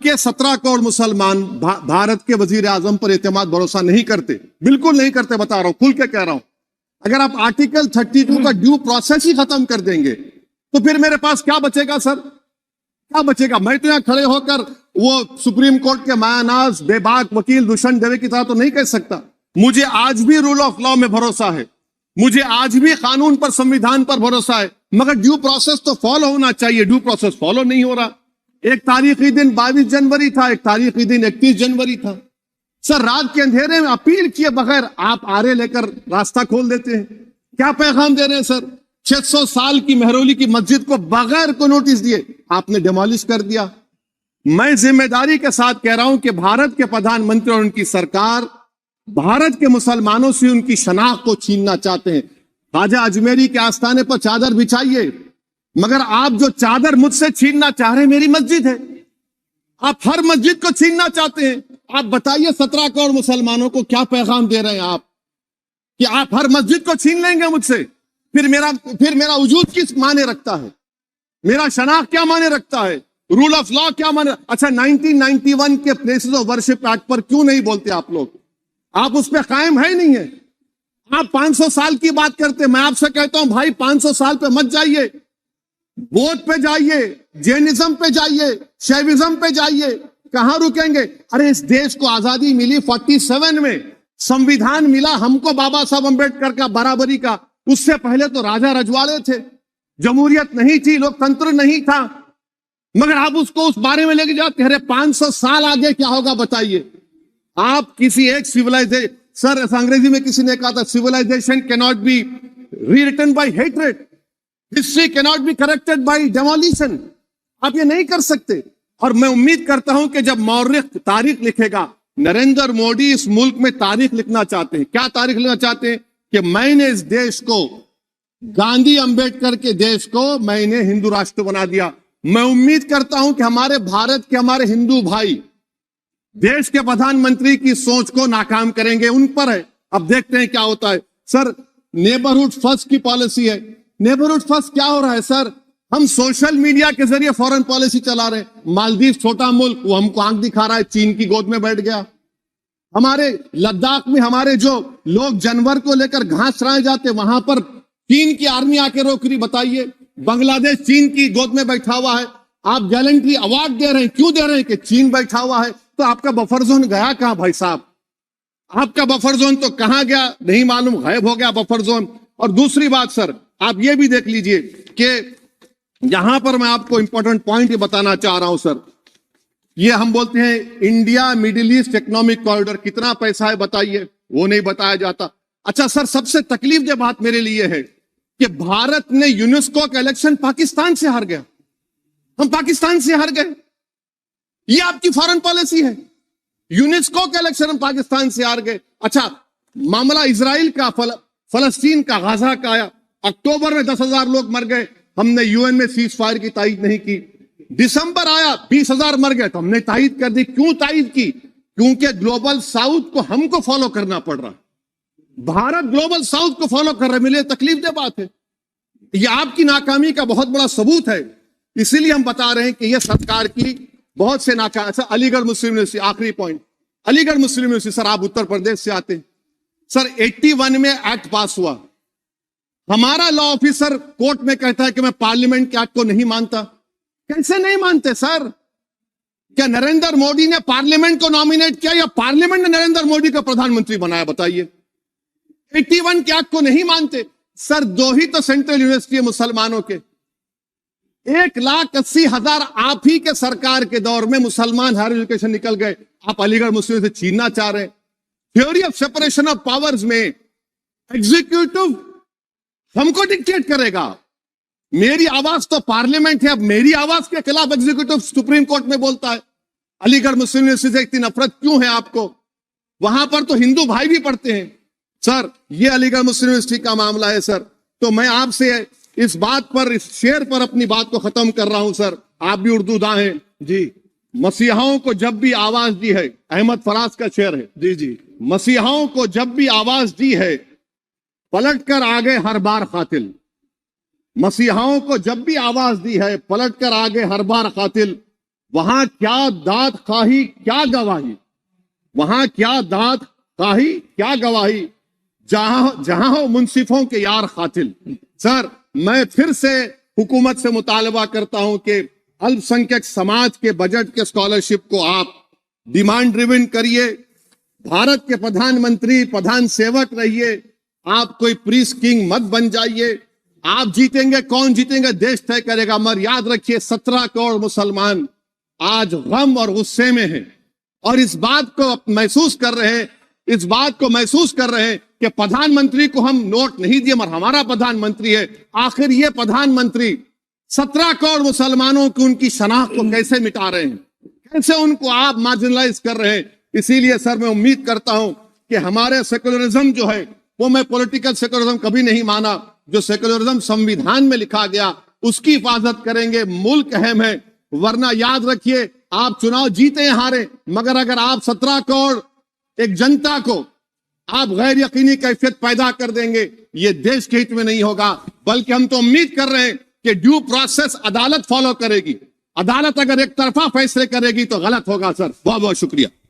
के 17 करोड़ मुसलमान भारत के वजीर आजम पर एतमाद भरोसा नहीं करते, बिल्कुल नहीं करते, बता रहा हूं, खुल के कह रहा हूं। अगर आप आर्टिकल 32 का ड्यू प्रोसेस ही खत्म कर देंगे तो फिर मेरे पास क्या बचेगा सर, क्या बचेगा? मैं तो यहां खड़े होकर वो सुप्रीम कोर्ट के मायानाज बेबाक वकील दुष्यंत दवे की तरह तो नहीं कह सकता। मुझे आज भी रूल ऑफ लॉ में भरोसा है, मुझे आज भी कानून पर, संविधान पर भरोसा है, मगर ड्यू प्रोसेस तो फॉलो होना चाहिए। ड्यू प्रोसेस फॉलो नहीं हो रहा। एक तारीखी दिन 22 जनवरी था, एक तारीखी दिन 31 जनवरी था। सर रात के अंधेरे में अपील किए बगैर आप आरे लेकर रास्ता खोल देते हैं। क्या पैगाम दे रहे हैं सर? 600 साल की मेहरौली की मस्जिद को बगैर को नोटिस दिए आपने डिमोलिश कर दिया। मैं जिम्मेदारी के साथ कह रहा हूं कि भारत के प्रधानमंत्री और उनकी सरकार भारत के मुसलमानों से उनकी शनाख्त को छीनना चाहते हैं। ख्वाजा अजमेरी के आस्थाने पर चादर बिछाइए, मगर आप जो चादर मुझसे छीनना चाह रहे हैं, मेरी मस्जिद है, आप हर मस्जिद को छीनना चाहते हैं। आप बताइए 17 करोड़ मुसलमानों को क्या पैगाम दे रहे हैं आप कि आप हर मस्जिद को छीन लेंगे मुझसे? फिर मेरा वजूद किस माने रखता है? मेरा शनाख्त क्या माने रखता है? रूल ऑफ लॉ क्या माने? अच्छा, 1991 के प्लेसेस ऑफ वर्शिप एक्ट पर क्यों नहीं बोलते आप लोग? आप उस पर कायम है नहीं है। आप 500 साल की बात करते, मैं आपसे कहता हूं भाई 500 साल पे मत जाइए, बौद्ध पे जाइए, जैनिज्म पे जाइए, शैविज्म पे जाइए, कहां रुकेंगे? अरे इस देश को आजादी मिली 47 में, संविधान मिला हमको बाबा साहब अंबेडकर का बराबरी का। उससे पहले तो राजा रजवाड़े थे, जमहूरियत नहीं थी, लोकतंत्र नहीं था, मगर आप उसको उस बारे में लेके जाते। अरे 500 साल आगे क्या होगा बताइए? आप किसी एक सिविलाइजेशन, सर अंग्रेजी में किसी ने कहा था, civilisation can not be rewritten by hatred, history can not be corrected by demolition. आप ये नहीं कर सकते। और मैं उम्मीद करता हूं कि जब मौर्ख तारीख लिखेगा, नरेंद्र मोदी इस मुल्क में तारीख लिखना चाहते हैं। क्या तारीख लिखना चाहते हैं? कि मैंने इस देश को, गांधी अंबेडकर के देश को मैंने हिंदू राष्ट्र बना दिया। मैं उम्मीद करता हूं कि हमारे भारत के हमारे हिंदू भाई देश के प्रधानमंत्री की सोच को नाकाम करेंगे। उन पर है, अब देखते हैं क्या होता है। सर नेबरहुड फर्स्ट की पॉलिसी है। नेबरहुड फर्स्ट क्या हो रहा है सर? हम सोशल मीडिया के जरिए फॉरेन पॉलिसी चला रहे हैं। मालदीव छोटा मुल्क, वो हमको आंख दिखा रहा है, चीन की गोद में बैठ गया। हमारे लद्दाख में हमारे जो लोग जानवर को लेकर घास चराए जाते, वहां पर चीन की आर्मी आके रोक रही। बताइए, बांग्लादेश चीन की गोद में बैठा हुआ है। आप गैलेंट्री अवार्ड दे रहे हैं, क्यों दे रहे हैं? कि चीन बैठा हुआ है। तो आपका बफर जोन गया कहां भाई साहब? आपका बफर जोन तो कहां गया नहीं मालूम, गायब हो गया बफर जोन। और दूसरी बात सर, आप ये भी देख लीजिए कि यहां पर मैं आपको इंपॉर्टेंट पॉइंट ये बताना चाह रहा हूं सर। ये हम बोलते हैं India middle east economic corridor, कितना पैसा है बताइए? वो नहीं बताया जाता। अच्छा सर, सबसे तकलीफदेह बात मेरे लिए है कि भारत ने यूनेस्को का इलेक्शन पाकिस्तान से हार गया। हम पाकिस्तान से हार गए, ये आपकी फॉरेन पॉलिसी है। यूनेस्को का इलेक्शन हम पाकिस्तान से हार गए। अच्छा, मामला इजराइल का, फलस्तीन का, गाजा का आया। अक्टूबर में 10,000 लोग मर गए, हमने यूएन में सीज फायर की तायीद नहीं की। दिसंबर आया, 20,000 मर गए, तो हमने तायीद कर दी। क्यों तायीद की? क्योंकि ग्लोबल साउथ को हमको फॉलो करना पड़ रहा। भारत ग्लोबल साउथ को फॉलो कर रहे, मिले तकलीफदेह बात है। यह आपकी नाकामी का बहुत बड़ा सबूत है। इसीलिए हम बता रहे हैं कि यह सरकार की बहुत से नाकाम। अच्छा, अलीगढ़ मुस्लिम यूनिवर्सिटी, आखिरी पॉइंट, अलीगढ़ मुस्लिम यूनिवर्सिटी। सर आप उत्तर प्रदेश से आते हैं सर, 81 में एक्ट पास हुआ। हमारा लॉ ऑफिसर कोर्ट में कहता है कि मैं पार्लियामेंट के एक्ट को नहीं मानता। कैसे नहीं मानते सर? क्या नरेंद्र मोदी ने पार्लियामेंट को नॉमिनेट किया या पार्लियामेंट ने नरेंद्र मोदी को प्रधानमंत्री बनाया? बताइए। 81 के एक्ट को नहीं मानते सर। 2 ही तो सेंट्रल यूनिवर्सिटी है मुसलमानों के, 1,80,000 आप ही के सरकार के दौर में मुसलमान हायर एजुकेशन निकल गए। आप अलीगढ़ मुस्लिम से छीनना चाह रहे हैं। Theory of separation of powers में एग्जीक्यूटिव हमको डिक्टेट करेगा। मेरी आवाज तो पार्लियामेंट है, अब मेरी आवाज के खिलाफ एग्जीक्यूटिव सुप्रीम कोर्ट में बोलता है। अलीगढ़ मुस्लिम यूनिवर्सिटी से इतनी नफरत क्यों है आपको? वहां पर तो हिंदू भाई भी पढ़ते हैं सर। ये अलीगढ़ मुस्लिम यूनिवर्सिटी का मामला है सर। तो मैं आपसे इस बात पर, इस शेर पर अपनी बात को खत्म कर रहा हूं सर। आप भी उर्दू दां हैं जी। मसीहाओं को जब भी आवाज दी है, अहमद फराज का शेर है जी जी, मसीहाओं को जब भी आवाज दी है पलट कर आ गए हर बार कातिल। मसीहाओं को जब भी आवाज दी है पलट कर आ गए हर बार कातिल। वहां क्या दाद खाही क्या गवाही, वहां क्या दाद खाही क्या गवाही, जहां हो मुंसिफों के यार कातिल। सर, मैं फिर से हुकूमत से मुतालबा करता हूं कि अल्पसंख्यक समाज के बजट के स्कॉलरशिप को आप डिमांड ड्रिवन करिए। भारत के प्रधानमंत्री प्रधान सेवक रहिए, आप कोई प्रीस किंग मत बन जाइए। आप जीतेंगे, कौन जीतेंगे देश तय करेगा, मगर याद रखिए 17 करोड़ मुसलमान आज गम और गुस्से में हैं और इस बात को महसूस कर रहे हैं, इस बात को महसूस कर रहे हैं कि प्रधानमंत्री को हम नोट नहीं दिए मगर हमारा प्रधानमंत्री है। आखिर ये प्रधानमंत्री 17 करोड़ मुसलमानों की उनकी शनाख्त को कैसे मिटा रहे हैं, कैसे उनको आप मार्जिनलाइज कर रहे हैं। इसीलिए सर मैं उम्मीद करता हूं कि हमारे सेकुलरिज्म जो है वो, मैं पॉलिटिकल सेकुलरिज्म कभी नहीं माना, जो सेकुलरिज्म संविधान में लिखा गया उसकी हिफाजत करेंगे। मुल्क अहम है, वरना याद रखिए आप चुनाव जीते या हारे, मगर अगर आप 17 करोड़ एक जनता को आप गैर यकीनी कैफियत पैदा कर देंगे, ये देश के हित में नहीं होगा। बल्कि हम तो उम्मीद कर रहे हैं कि ड्यू प्रोसेस अदालत फॉलो करेगी। अदालत अगर एक तरफा फैसले करेगी तो गलत होगा। सर बहुत बहुत शुक्रिया।